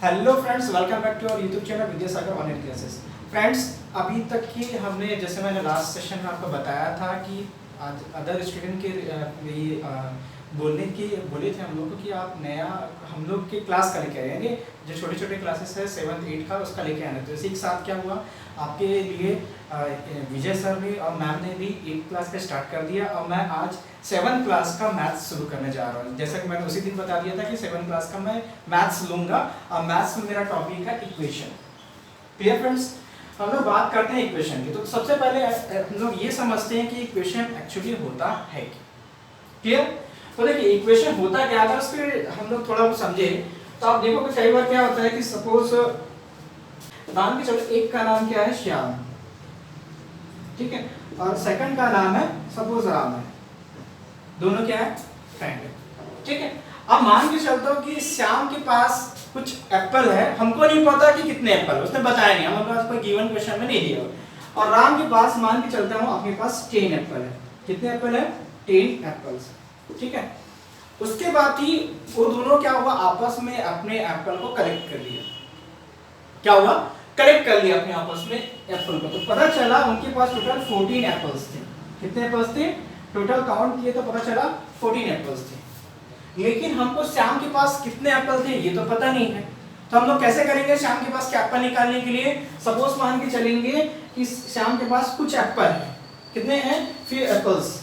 Hello friends, welcome back to our YouTube channel Vidyasagar online classes. Friends, अभी तक की हमने जैसे मैंने लास्ट सेशन में आपको बताया था कि आज अदर स्टूडेंट के लिए बोले थे हम लोग को कि आप नया हम लोग के क्लास का लेके आएंगे, जो छोटे छोटे क्लासेस है 7th 8th का उसका लेके आना। तो इसी के साथ क्या हुआ, आपके लिए विजय सर भी और मैम ने भी 8th क्लास का स्टार्ट कर दिया और मैं आज 7th क्लास का मैथ्स शुरू करने जा रहा हूँ। जैसा कि मैंने उसी दिन बता दिया था कि 7th क्लास का मैं मैथ्स लूँगा और मैथ्स में मेरा टॉपिक है इक्वेशन। क्लियर फ्रेंड्स, हम लोग बात करते हैं इक्वेशन की। तो सबसे पहले हम लोग ये समझते हैं कि इक्वेशन एक्चुअली होता है क्या। क्लियर? तो देखिए इक्वेशन होता क्या है, उसके हम लोग थोड़ा बहुत समझे तो आप देखो कि कई बार क्या होता है कि सपोज नाम के चलो एक का नाम क्या है श्याम, ठीक है, और सेकंड का नाम है सपोज राम है, दोनों क्या है फ्रेंड है, ठीक है। अब मान के चलता हूँ कि श्याम के पास कुछ एप्पल है, हमको नहीं पता कि कितने एप्पल है, उसने बताया नहीं, हमारे पास कोई गिवन क्वेश्चन में नहीं दिया। और राम के पास मान के चलता हूँ आपके पास 10 एप्पल है। कितने एप्पल है? 10 एप्पल्स, ठीक है। उसके बाद ही वो दोनों क्या हुआ, आपस में अपने एप्पल को कलेक्ट कर लिया। क्या हुआ? कलेक्ट कर लिया अपने आपस में एप्पल को। तो पता चला उनके पास टोटल 14 एप्पल्स थे। कितने एप्पल्स थे? टोटल काउंट किए तो पता चला 14 एप्पल्स थे। लेकिन हमको श्याम के पास कितने एप्पल थे ये तो पता नहीं है। तो हम लोग कैसे करेंगे श्याम के पास के एप्पल निकालने के लिए? सपोज मान के चलेंगे कि श्याम के पास कुछ एप्पल है। कितने हैं? फिर एप्पल्स,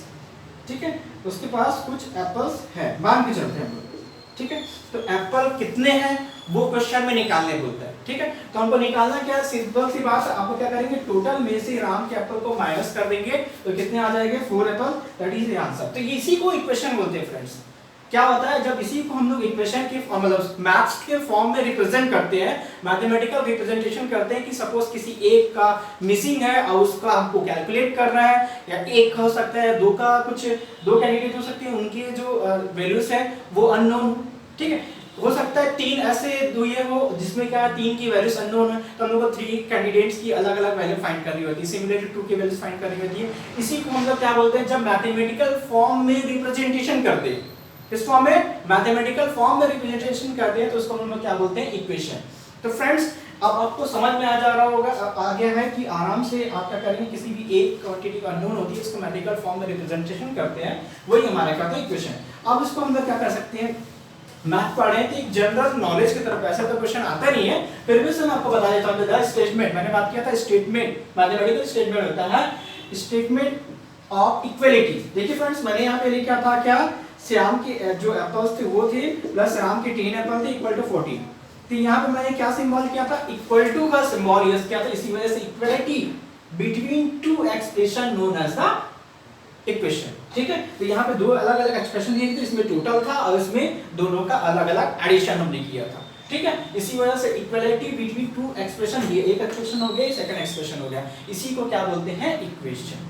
ठीक है, उसके पास कुछ एप्पल्स है, मान के चलते हैं हम लोग, ठीक है। तो एप्पल कितने हैं वो क्वेश्चन में निकालने बोलता है, ठीक है। तो हमको निकालना क्या है, सिंपल सी बात है, आपको क्या करेंगे, टोटल में से राम के एप्पल को माइनस कर देंगे तो कितने आ जाएंगे? 4 Apple, that is the answer. तो इसी को इक्वेशन बोलते हैं फ्रेंड्स। क्या होता है, जब इसी को हम लोग इक्वेशन के मतलब मैथ्स के फॉर्म में रिप्रेजेंट करते हैं, मैथमेटिकल रिप्रेजेंटेशन करते हैं कि सपोज किसी एक का मिसिंग है और उसका हमको कैलकुलेट करना है, या एक हो सकता है, दो का कुछ दो कैंडिडेट हो सकते हैं, उनके जो वैल्यूज है वो अननोन, ठीक है। हो सकता है 3 ऐसे दुए हो जिसमें क्या 3 की वैल्यूज अननोन है, तो हम लोग को 3 कैंडिडेट्स की अलग अलग वैल्यू फाइंड करनी होती है, सिमिलर टू की वैल्यूज फाइंड करनी होती है। इसी को हम लोग क्या बोलते हैं, जब मैथमेटिकल फॉर्म में रिप्रेजेंटेशन करते हैं, इस फॉर्म में मैथमेटिकल फॉर्म में रिप्रेजेंटेशन करते हैं तो उसको हम लोग क्या बोलते हैं? इक्वेशन। तो फ्रेंड्स, अब आपको समझ में आ जा रहा होगा, आ गया है कि आराम से आप क्या करेंगे, किसी भी एक क्वांटिटी अननोन होती है, इसको मैथमेटिकल फॉर्म में रिप्रेजेंटेशन करते हैं, वही हमारा क्या होता है? इक्वेशन। अब इसको हम लोग क्या कर सकते हैं, मैथ पढ़े हैं तो एक जनरल नॉलेज की तरफ, ऐसा तो क्वेश्चन आता नहीं है, फिर भी से मैं आपको बता देता हूं। द स्टेटमेंट, मैंने बात किया था स्टेटमेंट, मैथमेटिकल स्टेटमेंट होता है स्टेटमेंट ऑफ इक्वलिटी। देखिए फ्रेंड्स, मैंने यहाँ पे लिखा था क्या, श्याम के जो एप्पल्स थे वो थे प्लस राम के 10 एप्पल थे इक्वल टू 14। तो यहाँ पे मैंने क्या सिंबल किया था? इक्वल टू का सिंबल यूज किया था, इसी वजह से equality between two expression known as the equation, ठीक है। तो यहाँ पे दो अलग अलग एक्सप्रेशन दिए थे, इसमें टोटल था और इसमें दोनों का अलग अलग एडिशन हमने किया था, ठीक है। इसी वजह से इक्वलिटी बिटवीन टू एक्सप्रेशन, ये एक एक्सप्रेशन हो गया, सेकंड एक्सप्रेशन हो गया, इसी को क्या बोलते हैं? इक्वेशन।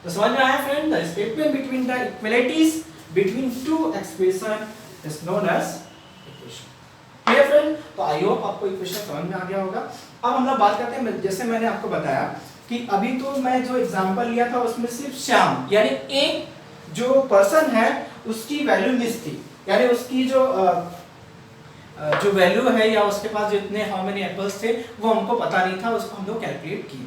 तो समझ में आया friend? The statement between the equalities between two expression is known as equation। Clear friend? तो आई होप आपको इक्वेशन समझ में आ गया होगा। अब हम लोग बात करते हैं, जैसे मैंने आपको बताया कि अभी तो मैं जो एग्जांपल लिया था उसमें सिर्फ श्याम यानी एक जो पर्सन है उसकी वैल्यू मिस थी, यानी उसकी जो वैल्यू है या उसके पास जितने हाउ मेनी एप्पल्स थे वो हमको पता नहीं था, उसको हम लोग कैलकुलेट किए।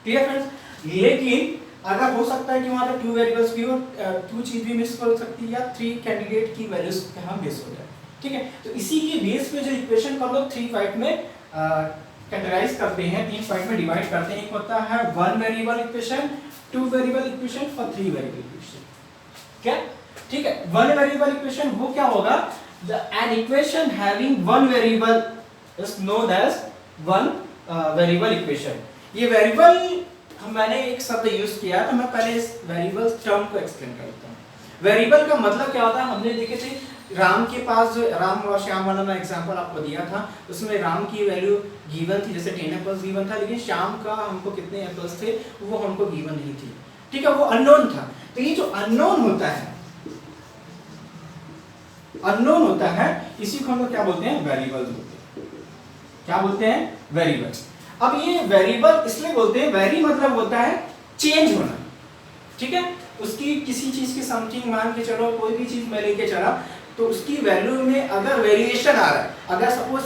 Clear friends? लेकिन अगर हो सकता है कि वहां पे 2 वेरिएबल्स भी हो, 2 चीज भी मिस हो सकती है, या 3 कैंडिडेट की वैल्यूज हम मिस हो जाए, ठीक है। तो इसी के बेस पे जो इक्वेशन को हम लोग 3 पार्ट में कैटेगराइज करते हैं, 3 पार्ट में डिवाइड करते हैं। एक होता है 1 वेरिएबल इक्वेशन, 2 वेरिएबल इक्वेशन और 3 वेरिएबल इक्वेशन। क्या? ठीक है। 1 वेरिएबल इक्वेशन वो क्या होगा, an equation having 1 variable is known as 1 variable equation. ये वेरिएबल मैंने एक शब्द यूज किया, तो मैं पहले इस वेरिएबल टर्म को एक्सप्लेन करता हूँ। वेरिएबल का मतलब क्या होता है, हमने देखे थे राम के पास जो राम और श्याम वाला मैं एग्जांपल आपको दिया था, उसमें राम की वैल्यू गिवन थी, जैसे 10 एप्पल्स गिवन था, लेकिन श्याम का हमको कितने एप्पल्स थे वो हमको गिवन नहीं थी, ठीक है, वो अननोन था। तो ये जो अननोन होता है इसी को हम लोग क्या बोलते हैं? वेरिएबल बोलते हैं। क्या बोलते हैं? वेरिएबल। अब ये वेरिएबल इसलिए बोलते हैं, वेरी मतलब होता है चेंज होना, ठीक है। उसकी किसी चीज की समथिंग मान के चलो, कोई भी चीज मैं लेके चला तो उसकी वैल्यू में अगर वेरिएशन आ रहा है, अगर सपोज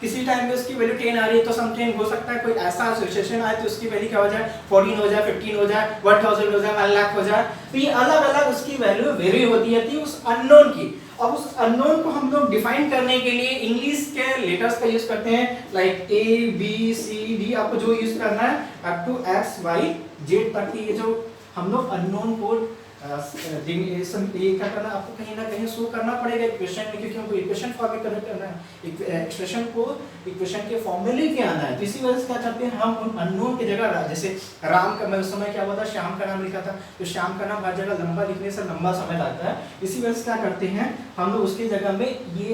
किसी टाइम में उसकी वैल्यू 10 आ रही है तो समटाइम हो सकता है कोई ऐसा सिचुएशन आए तो उसकी वैल्यू क्या हो जाए 14 हो जाए, 15 हो जाए, 1000 हो जाए, 1 लाख हो जाए। तो ये अलग अलग उसकी वैल्यू वेरी होती है उस अननोन की। अब उस अननोन को हम लोग डिफाइन करने के लिए इंग्लिश के लेटर्स का यूज करते हैं, like A B C D, आपको जो यूज करना है up to X Y Z तक की। ये जो हम लोग अननोन को ये क्या करना, आपको कहीं ना कहीं शो करना पड़ेगा इक्वेशन में, क्योंकि हमको इक्वेशन फॉर्म में कन्वर्ट करना है, एक्सप्रेशन को इक्वेशन के फॉर्म में लेके आना है। तो इसी वजह से क्या करते हैं हम उन अननोन की जगह, जैसे राम का, मैं उस समय क्या हुआ था श्याम का नाम लिखा था, तो श्याम का नाम हर जगह लंबा लिखने से लंबा समय लगता है। इसी वजह से क्या करते हैं हम लोग उसकी जगह में ये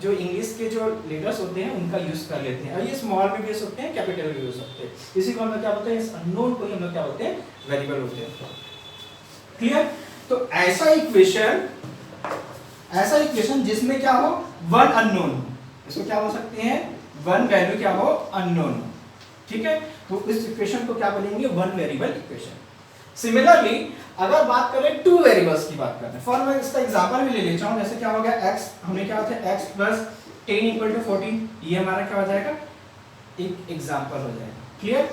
जो इंग्लिश के जो लेटर्स होते हैं उनका यूज कर लेते हैं। और ये स्मॉल में भी यूज होते हैं, कैपिटल में भी यूज होते हैं। इसी को हम लोग क्या बोलते हैं, इस अननोन को ही हम लोग क्या बोलते हैं, वेरिएबल होते हैं। क्लियर? तो ऐसा इक्वेशन जिसमें क्या हो वन अननोन, इसको क्या बोल सकते हैं, वन वैल्यू क्या हो अननोन। ठीक है, तो इस इक्वेशन को क्या बोलेंगे, वन वेरिएबल इक्वेशन। सिमिलरली अगर बात करें टू वेरिएबल्स की बात करते हैं, फॉर मैं इसका एग्जांपल भी ले लेता हूं, जैसे क्या हो गया x, हमने क्या होता है x प्लस 10 इक्वल टू 14, ये हमारा क्या हो जाएगा, एक एग्जांपल हो जाएगा। क्लियर?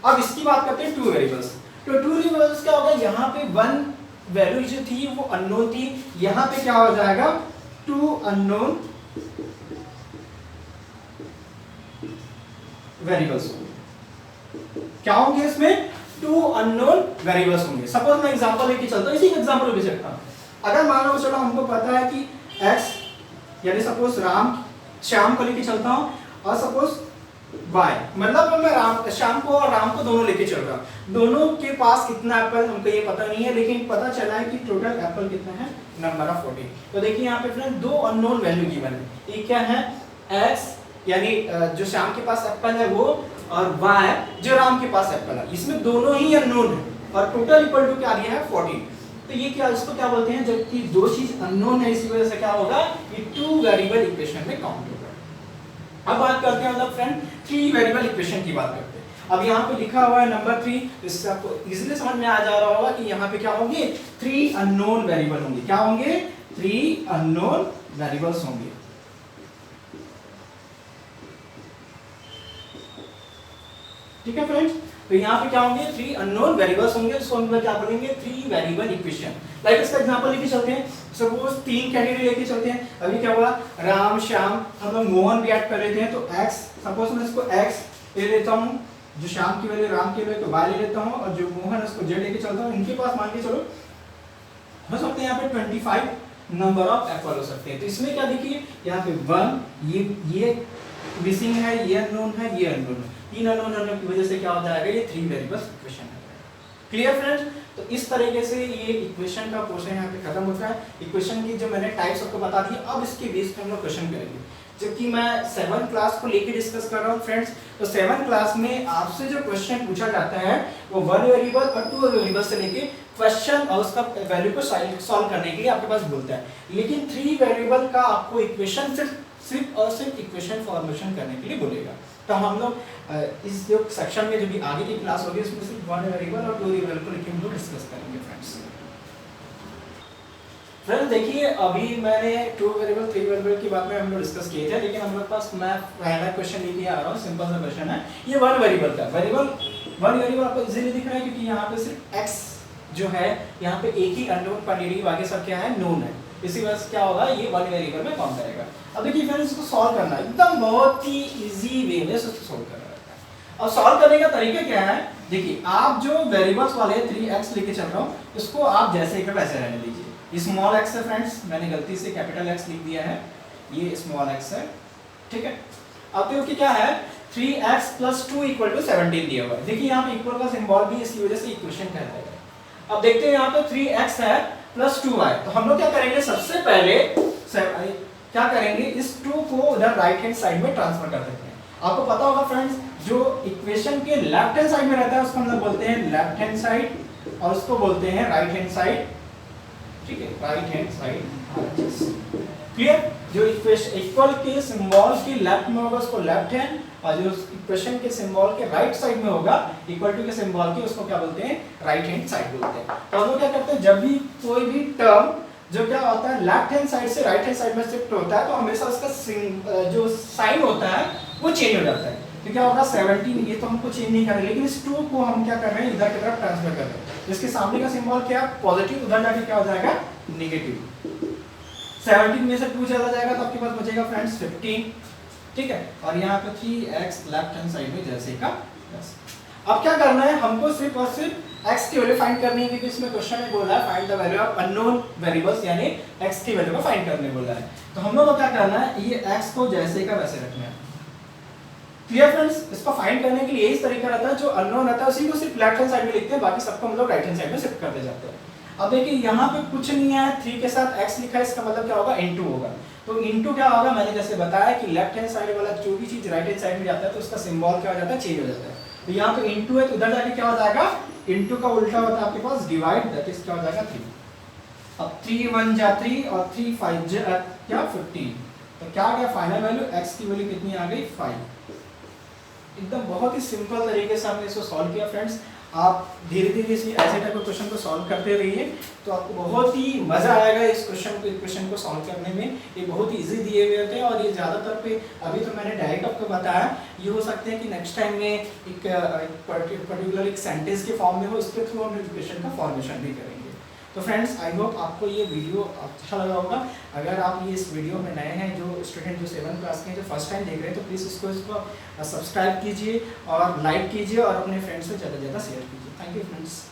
अब इसकी बात करते हैं टू वेरिएबल्स। तो टू वेरिएबल्स क्या होगा, यहाँ पे वन वैल्यू जो थी वो अननोन थी, यहाँ पे क्या हो जाएगा टू अननोन वेरिएबल्स होंगे। क्या होंगे इसमें, टू अननोन वेरिएबल्स होंगे। सपोज मैं एग्जांपल लेके चलता हूं, इसी एग्जांपल ले सकता हूं। अगर मान लो चलो हमको पता है कि x यानी सपोज राम श्याम को लेके चलता हूं, और सपोज y मतलब मैं श्याम को और राम को दोनों लेके चल रहा हूं, दोनों के पास कितना एप्पल हमको ये पता नहीं है, लेकिन पता चला है कि टोटल एप्पल कितना है, नंबर ऑफ 14। तो देखिए यहाँ पे फ्रेंड दो अननोन वैल्यू गिवन है, ये क्या है x यानी जो श्याम के पास एप्पल है वो, और y जो राम के पास एप्पल है, इसमें दोनों ही अननोन है, और टोटल इक्वल टू क्या दिया है 14। तो ये क्या, इसको क्या बोलते हैं, जबकि दो चीज अननोन है, इसी वजह से क्या होगा, ये टू वेरिएबल इक्वेशन में काउंट होगा। अब बात करते हैं मतलब फ्रेंड थ्री वेरिएबल इक्वेशन की बात करते हैं। अब यहाँ पे लिखा हुआ है नंबर 3, इससे आपको इजीली समझ में आ जा रहा होगा कि यहाँ पे क्या होंगे, थ्री अननोन वेरिएबल होंगे। क्या होंगे, थ्री अननोन वेरिएबल्स होंगे। ठीक है फ्रेंड्स, तो यहाँ पे क्या होंगे, थ्री अननोन वेरिएबल्स होंगे, उसको हम लोग क्या बोलेंगे, थ्री वेरिएबल इक्वेशन। लाइक इसका एग्जांपल लेके चलते हैं, सपोज तीन कैटेगरी लेके चलते हैं। अभी क्या हुआ, राम श्याम, हम लोग मोहन भी ऐड कर लेते हैं, तो x, सपोज मैं इसको x ले लेता हूँ, जो श्याम की वैल्यू राम की वैल्यू तो y ले लेता हूँ, और जो मोहन उसको z लेके चलता हूँ। इनके पास मान के चलो हो सकते हैं यहाँ पे 25 नंबर ऑफ एप्पल हो सकते हैं। तो इसमें क्या देखिए, यहाँ पे 1, ये मिसिंग है, ये अननोन है, ये अननोन है, तीन अननोन की वजह से क्या हो जाएगा, ये थ्री वेरिएबल्स इक्वेशन है। Clear friends? तो इस तरीके से ये इक्वेशन का पोर्शन यहाँ पे खत्म होता है। इक्वेशन की जो मैंने टाइप्स आपको बता दी, अब इसके बेस पे हम लोग क्वेश्चन करेंगे। जबकि मैं 7th क्लास को लेके डिस्कस कर रहा हूँ फ्रेंड्स, तो 7th क्लास में आपसे जो क्वेश्चन पूछा जाता है वो वन वेरिएबल और टू वेरिएबल से लेके क्वेश्चन और उसका वैल्यू को सॉल्व करने के लिए आपके पास बोलता है। लेकिन थ्री वेरिएबल का आपको इक्वेशन सिर्फ और सिर्फ इक्वेशन फॉर्मेशन करने के लिए बोलेगा। तो हम लोग इस जो सेक्शन में जो भी आगे की क्लास होगी उसमें सिर्फ वन वेरिएबल और टू वेरिएबल को लेकर हम लोग डिस्कस करेंगे फ्रेंड्स। फ्रेंड्स देखिए, अभी मैंने टू वेरिएबल थ्री वेरिएबल की बात में हम लोग डिस्कस किए थे, लेकिन हम लोग पास मैं पहला क्वेश्चन लेके आ रहा हूँ। सिंपल सा क्वेश्चन है, ये वन वेरिएबल का वन वेरिएबल आपको इजीली दिख रहा है, क्योंकि यहाँ पे सिर्फ x जो है, यहाँ पे एक ही अननोन क्वांटिटी, बाकी सब क्या है, नोन है। इसी वजह से क्या होगा, ये वन वेरिएबल में काउंट करेगा। अब देखिए फ्रेंड्स, इसको सॉल्व करना एकदम बहुत ही इजी वे में इसको सॉल्व करना रहता है। और सॉल्व करने का तरीका क्या है, देखिए आप जो वेरिएबल्स वाले 3x लेके चल रहा हूँ, इसको आप जैसे एक वैसे रहने दीजिए। स्मॉल x है फ्रेंड्स, मैंने गलती से कैपिटल X लिख दिया है, ये स्मॉल x है। ठीक है, अब देखो कि क्या है, 3x + 2 = 17 दिया हुआ है। देखिए यहाँ पे इक्वल का सिंबल भी, इसकी वजह से इक्वेशन कहलाएगा। अब देखते हैं यहाँ पे 3x है प्लस 2y, तो हम लोग क्या करेंगे, सबसे पहले क्या करेंगे, इस 2 को उधर राइट हैंड साइड में ट्रांसफर कर देते हैं। आपको पता होगा फ्रेंड्स, जो इक्वेशन के लेफ्ट हैंड साइड में रहता है उसको हम लोग बोलते हैं लेफ्ट हैंड साइड, और उसको बोलते हैं राइट हैंड साइड। ठीक है, राइट हैंड साइड। क्लियर? जो इक्वल के सिंबल के लेफ्ट में होगा उसको लेफ्ट हैंड, और जो इक्वेशन के सिंबल के राइट साइड में होगा इक्वल टू के सिंबल के, उसको क्या बोलते हैं, राइट हैंड साइड बोलते हैं। तो हम लोग क्या करते हैं, जब भी कोई भी टर्म जो क्या होता है लेफ्ट हैंड साइड से राइट हैंड साइड में शिफ्ट होता है तो हमेशा उसका जो साइन होता है वो चेंज हो जाता है। तो क्या होगा 17, ये तो हमको चेंज नहीं कर रहे, लेकिन इस 2 को हम क्या कर रहे हैं इधर की तरफ ट्रांसफर कर रहे हैं। इसके सामने का सिंबल क्या पॉजिटिव, उधर जाके क्या हो जाएगा नेगेटिव। 17 में से 2 चला जाएगा तो आपके पास बचेगा फ्रेंड्स 15, ठीक है। और यहाँ पे 3x लेफ्ट हैंड साइड में जैसे का वैसे। अब क्या करना है हमको सिर्फ और सिर्फ x की वैल्यू फाइंड करनी है, क्योंकि इसमें क्वेश्चन में बोला है find the value of unknown variables, यानी x की वैल्यू को फाइंड करने बोला है। तो हम लोग को क्या करना है ये x को जैसे का वैसे रखना है। क्लियर फ्रेंड्स, इसको फाइंड करने के लिए यही तरीका रहता है, जो अननोन रहता है उसी को सिर्फ लेफ्ट हैंड साइड में लिखते हैं, बाकी सबको हम लोग राइट हैंड साइड में शिफ्ट करते जाते हैं। अब देखिए यहाँ पे कुछ नहीं है, 3 के साथ x लिखा है, इसका मतलब क्या होगा इनटू होगा। तो इनटू क्या होगा, मैंने जैसे बताया कि लेफ्ट हैंड साइड वाला जो भी चीज राइट हैंड साइड में जाता है तो उसका सिंबल क्या हो जाता है चेंज हो जाता है। तो यहाँ पे इनटू है तो उधर जाके क्या हो जाएगा इनटू का उल्टा होता है आपके पास डिवाइड, दैट इज क्या हो जाएगा 3। अब 3 1 जा 3 और 3 5 जा क्या 15। तो क्या आ गया फाइनल वैल्यू x की वैल्यू कितनी आ गई 5। एकदम बहुत ही सिंपल तरीके से हमने इसको सॉल्व किया फ्रेंड्स। आप धीरे धीरे इसी ऐसे टाइप के क्वेश्चन को सॉल्व करते रहिए तो आपको बहुत ही मजा आएगा इस क्वेश्चन को सॉल्व करने में। ये बहुत ही इजी दिए हुए होते हैं और ये ज़्यादातर पे अभी तो मैंने डायरेक्ट आपको बताया, ये हो सकते हैं कि नेक्स्ट टाइम में एक पर्टिकुलर एक सेंटेंस के फॉर्म में हो, इसके थ्रू हम क्वेश्चन का फॉर्मेशन भी करेंगे। तो फ्रेंड्स आई होप आपको ये वीडियो अच्छा लगा होगा। अगर आप ये इस वीडियो में नए हैं, जो स्टूडेंट जो 7th क्लास के हैं, जो फर्स्ट टाइम देख रहे हैं, तो प्लीज़ इसको सब्सक्राइब कीजिए और लाइक कीजिए और अपने फ्रेंड्स से ज़्यादा से ज़्यादा शेयर कीजिए। Thank you friends.